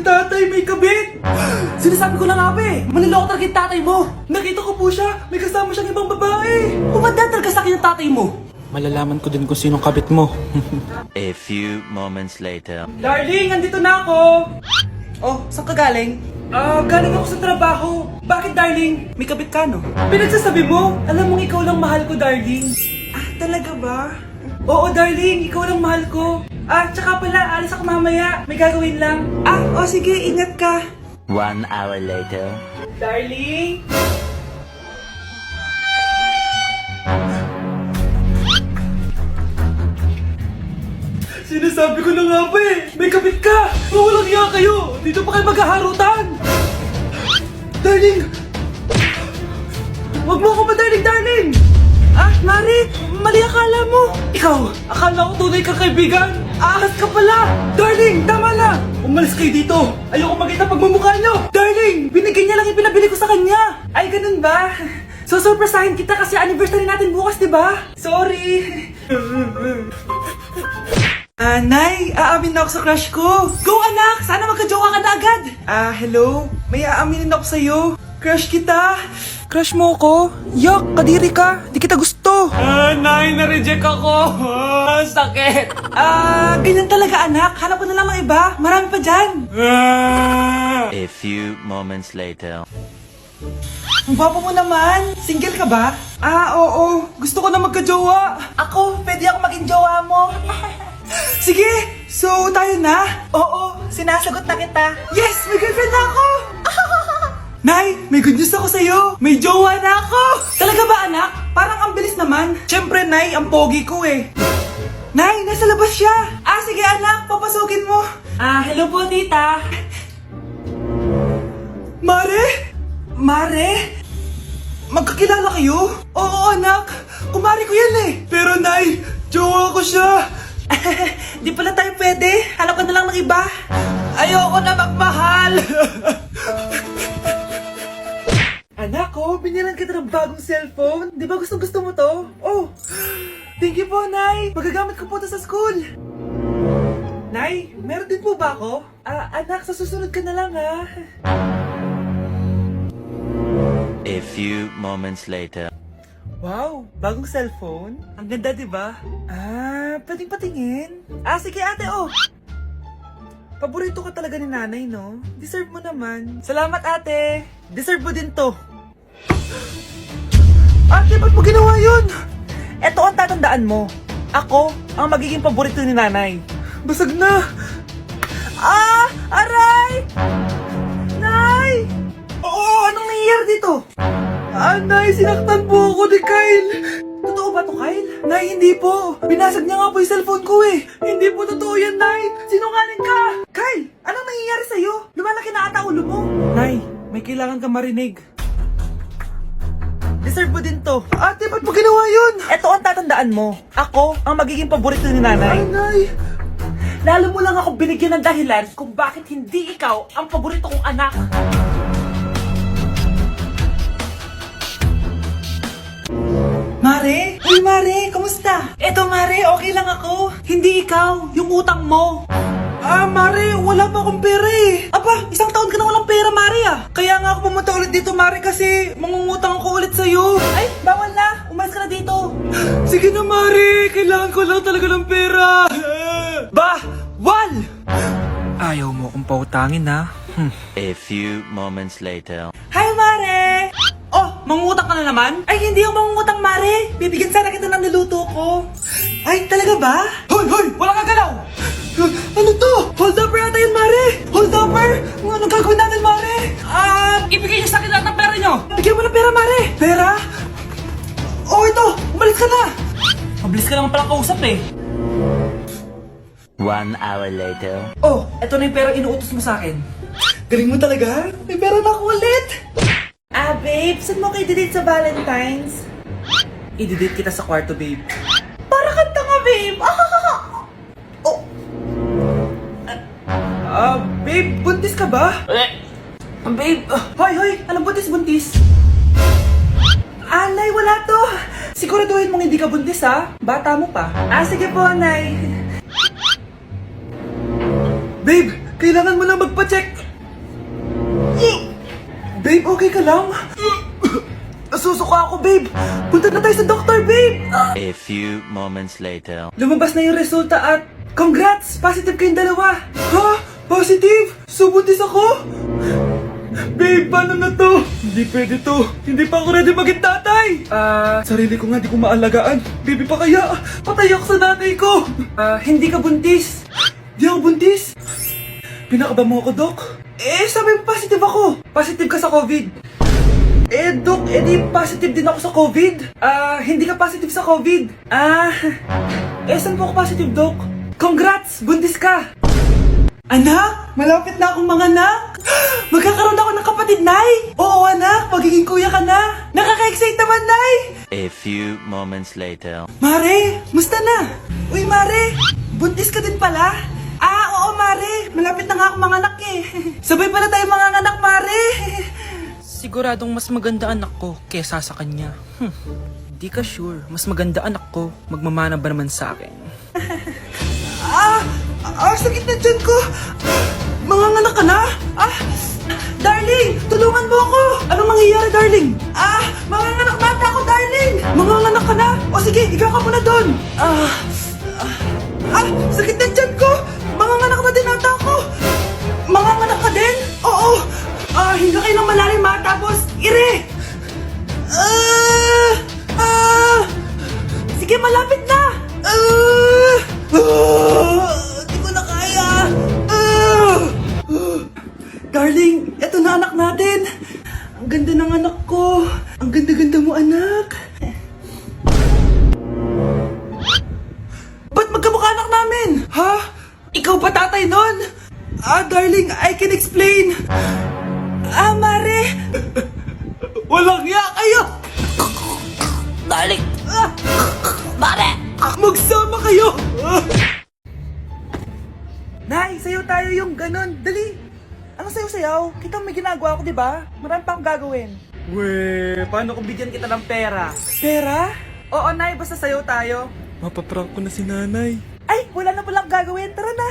tatay may kabit! Sinasabi ko na nga ba eh, maniloko talaga yung tatay mo! Nakita ko po siya, may kasama siyang ibang babae! Umanda talaga sa akin ang tatay mo! Malalaman ko din kung sinong kabit mo. A few moments later. Darling, andito na ako! Oh, saan ka galing? Galing ako sa trabaho. Bakit, darling? May kabit ka, no? Pinagsasabi mo, alam mong ikaw lang mahal ko, darling. Talaga ba? Oo, darling, ikaw lang mahal ko. Tsaka pala, alis ako mamaya. May gagawin lang. Sige, ingat ka. 1 hour later. Darling? Sinasabi ko na nga ba eh, may kabit ka! Walang iya kayo! Dito pa kayo maghaharutan! Darling! Wag mo ako ba, darling! Mari! Mali akala mo! Ikaw, akala ko tunay kang kaibigan! Ahas ka pala! Darling, tama na! Umalis kayo dito! Ayoko makita pagmumukha nyo! Darling! Binigyan niya lang yung pinabili ko sa kanya! Ay, ganun ba? So, surpresahin kita kasi anniversary natin bukas, di ba? Sorry! Nay, aamin na ako sa crush ko. Go anak! Sana magka-jowa ka na agad. Hello? May aaminin ako sa'yo. Crush kita. Crush mo ako? Yak, kadiri ka. Di kita gusto. Nay, na-reject ako. Sakit. Ganyan talaga anak. Hanap ko na lang ng iba. Marami pa dyan. A few moments later. Ang gwapo mo naman. Single ka ba? Oo. Gusto ko na magka-jowa. Ako, pwede ako maging jowa mo. Sige! So, tayo na? Oo, sinasagot na kita. Yes! May girlfriend na ako! Nay, may good news ako sa'yo. May jowa na ako! Talaga ba, anak? Parang ang bilis naman. Siyempre, Nay, ang pogi ko eh. Nay, nasa labas siya. Sige anak, papasukin mo. Hello po, tita. Mare? Mare? Magkakilala kayo? Oo, anak. Kumari ko yan eh. Pero, Nay, jowa ko siya. Di pala tayo pwede. Hanap ka na lang ng iba. Ayoko na magmahal. Anak ko, binilan kita ng bagong cellphone. Di ba gusto mo to? Oh, thank you po, Nay. Magagamit ko po to sa school. Nay, meron din po ba ako? Anak, sa susunod ka na lang ha. A few moments later. Wow, bagong cellphone? Ang ganda, di ba? Pwedeng patingin? Sige ate, oh! Paborito ka talaga ni nanay, no? Deserve mo naman. Salamat, ate! Deserve mo din to. Ate, ba't mo ginawa yun? Eto ang tatandaan mo. Ako ang magiging paborito ni nanay. Basag na! Aray! Nay! Oo, anong nangyayari dito? Nay, sinaktan po ako ni Kyle. Totoo ba to, Kyle? Nay, hindi po. Binasag niya nga po yung cellphone ko eh. Hindi po totoo yan, Nay. Sinungaling ka. Kyle, anong nangyayari sa'yo? Lumalaki na ata ulo mo. Nay, may kailangan kang marinig. Deserve mo din to. Ate, ba't mo ginawa yun? Eto ang tatandaan mo. Ako ang magiging paborito ni nanay. Nay. Lalo mo lang ako binigyan ng dahilan kung bakit hindi ikaw ang paborito kong anak. Mare? Uy, Mare, kamusta? Eto, Mare, okay lang ako. Hindi ikaw, yung utang mo. Mare, wala pa akong pera eh. Isang taon ka na walang pera, Mare Kaya nga ako pumunta ulit dito, Mare, kasi mangungutang ako ulit sa'yo. Ay, bawal na. Umalis ka na dito. Sige na, Mare. Kailangan ko lang talaga ng pera. Wal! Ayaw mo akong pautangin, ha? A few moments later. Hi, Mare! Mangungutang ka na naman? Ay, hindi ako mangungutang, Mare. Bibigyan sana kita ng niluto ko. Ay, talaga ba? Hoy! Wala kang galaw! Ano to? Hold upper yata yun, Mare! Hold upper? Anong gagawin natin, Mare? Ibigay niyo sa akin lahat ng pera niyo! Bigyan mo ng pera, Mare! Pera? Ito! Umalis ka na! Mabilis ka naman palang kausap eh. 1 hour later. Eto na yung pera inuutos mo sa akin. Galing mo talaga? May pera na ako ulit! Babe, saan mo kayo i-delete sa Valentine's? I-delete kita sa kwarto, babe. Para kanta nga, babe! Babe, buntis ka ba? Babe, hoy, alam buntis? Nay, wala to. Siguraduhin mong hindi ka buntis, ha? Bata mo pa. Sige po, Nay. Babe, Kailangan mo lang magpa-check. Babe, okay ka lang? Nasusuka ako, babe. Punta na tayo sa doktor, babe. A few moments later. Lumabas na yung resulta at congrats! Positive kayong dalawa. Ha? Positive? So buntis ako? Babe, paano na to? Hindi pwede to. Hindi pa ako ready maging tatay. Sarili ko nga di ko maalagaan. Baby pa kaya? Patay ako sa nanay ko. Hindi ka buntis. Di ako buntis? Pinakaba mo ako, Dok? Sabi mo positive ako. Positive ka sa COVID. Dok, di positive din ako sa COVID. Hindi ka positive sa COVID. Saan po ako positive, Dok? Congrats! Buntis ka! Anak, malapit na akong mga anak. Magkakaroon ako ng kapatid, Nay. Oo, anak, magiging kuya ka na. Nakaka-excite naman, Nay. A few moments later. Mare, musta na? Uy, Mare, buntis ka din pala? Oo, Mare, malapit na nga akong mga anak eh. Sabay pala tayo mga anak, Mare. Siguradong mas maganda anak ko kesa sa kanya. Di ka sure, mas maganda anak ko, magmamana ba naman sa akin? Sakit na dyan ko. Manganganak ka na? Darling, tulungan mo ako. Anong mangyayari, darling? Manganganak bata ako, darling. Manganganak ka na? O sige, ikaw ka muna doon. Sakit na dyan ko. Manganganak na din ata ako. Manganganak ka din? Oo. Hinga kayo ng malalim ha, tapos ire. Sige, malapit na. Di ko na kaya. Darling, eto na anak natin. Ang ganda ng anak ko. Ang ganda-ganda mo, anak. Ba't magkamukha anak namin? Ha? Ikaw ba tatay nun? Darling, I can explain. Mare. Walang hiya kayo. Darling! Mare! Magsama kayo. Nay, sayo tayo yung ganon. Dali. Ano sayo-sayaw? Kita may ginagawa ko, di ba? Marami pa akong gagawin. Weh, paano kung bigyan kita ng pera? Pera? Oo, Nay, basta sayo tayo. Mapaprank ko na si nanay. Ay, wala na palang gagawin. Tara na.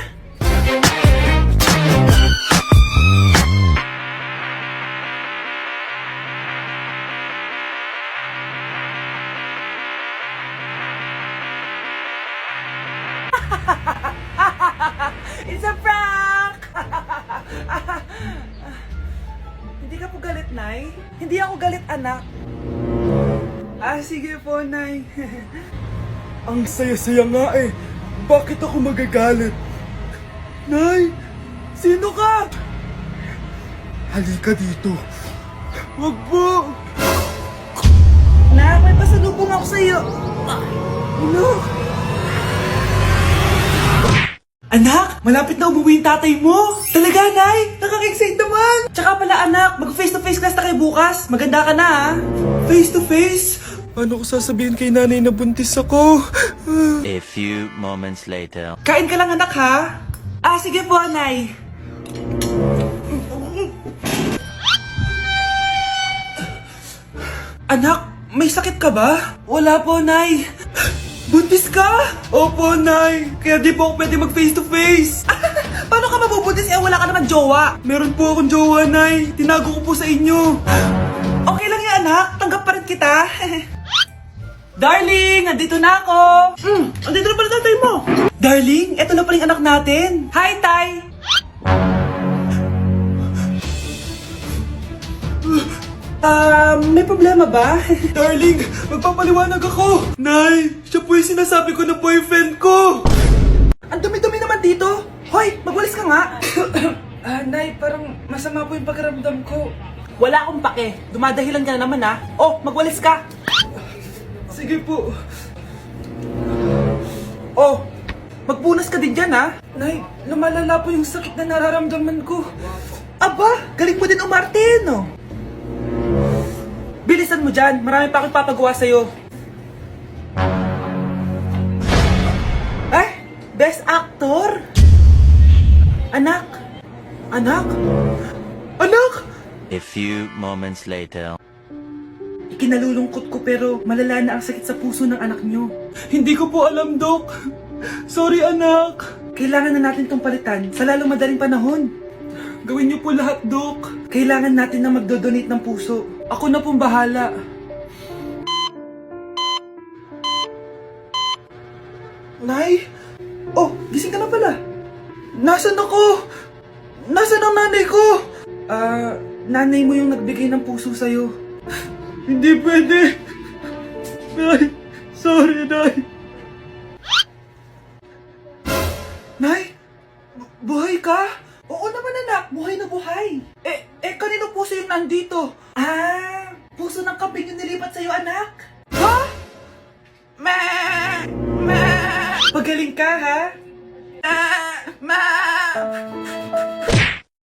It's a prank! Hindi ka po galit, Nay? Hindi ako galit, anak. Sige po, Nay. Ang saya-saya nga eh. Bakit ako magagalit? Nay, sino ka? Halika dito. Wag po. Nak, may pasalubong ako sa'yo. Ano? Anak, malapit na umuwi yung tatay mo. Talaga, Nay? Nakaka-excite naman. Tsaka pala, anak, mag-face-to-face class na kayo bukas. Maganda ka na, ha? Face-to-face? Paano ko sasabihin kay nanay na buntis ako? A few moments later. Kain ka lang, anak, ha? Sige po, Nay. Anak, may sakit ka ba? Wala po, Nay. Buntis ka? Opo, Nay. Kaya di po ako pwede mag-face-to-face. Paano ka mabubuntis? Wala ka naman jowa. Meron po akong jowa, Nay. Tinago ko po sa inyo. Okay lang yan, anak. Tanggap pa rin kita. Darling, nandito na ako. Andito na pala tatay mo. Darling, eto na pala yung anak natin. Hi, Tay. May problema ba? Darling, magpapaliwanag ako. Nay, siya po yung sinasabi ko na boyfriend ko. Ang dumi-dumi naman dito. Hoy, magwalis ka nga. Nay, parang masama po yung pakiramdam ko. Wala akong pake. Dumadahilan ka na naman, ha? Oh, magwalis ka. Sige po. Oh, magpunas ka din dyan, ha? Nay, lumalala po yung sakit na nararamdaman ko. Aba, galing mo din umarte, no? Bilisan mo dyan, marami pa akong papagawa sa'yo. Ay, best actor? Anak? Anak? Anak? A few moments later. Ikinalulungkot ko pero malala na ang sakit sa puso ng anak nyo. Hindi ko po alam, Dok. Sorry, anak. Kailangan na natin tong palitan sa lalong madaling panahon. Gawin niyo po lahat, Dok. Kailangan natin na magdodonate ng puso. Ako na pong bahala. Nay? Oh, gising ka na pala. Nasaan ako? Nasaan ang nanay ko? Nanay mo yung nagbigay ng puso sa'yo. Hindi pwede. Nay, sorry, Nay. Nay? Buhay ka? Oo naman, anak. Buhay na buhay. Kanino puso yung nandito? Puso ng kambing yung nilipat sa'yo, anak. Ha? Ma! Pagaling ka, ha?